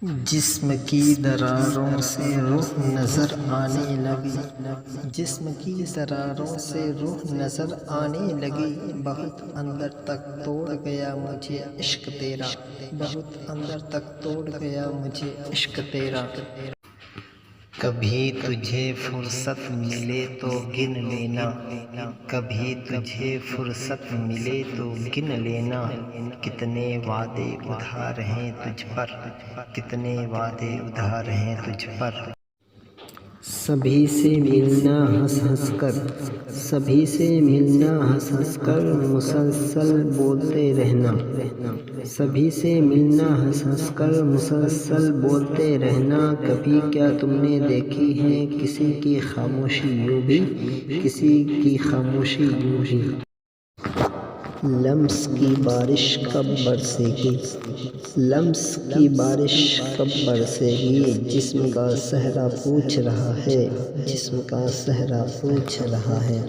جسم کی دراروں سے روح نظر آنے لگی، جسم کی دراروں سے روح نظر آنے لگی، بہت اندر تک توڑ گیا مجھے عشق تیرا، بہت اندر تک توڑ گیا مجھے عشق تیرا۔ کبھی تجھے فرصت ملے تو گن لینا، کبھی تجھے فرصت ملے تو گن لینا، کتنے وعدے ادھار ہیں تجھ پر، کتنے وعدے ادھار ہیں تجھ پر۔ سبھی سے ملنا ہنس ہنس کر، سبھی سے ملنا ہنس ہنس کر، مسلسل بولتے رہنا، سبھی سے ملنا ہنس ہنس کر، مسلسل بولتے رہنا۔ کبھی کیا تم نے دیکھی ہے کسی کی خاموشی یوں بھی، کسی کی خاموشی یوں بھی؟ لمس کی بارش کب برسے گی، لمس کی بارش کب برسے گی، جسم کا صحرا پوچھ رہا ہے، جسم کا صحرا پوچھ رہا ہے۔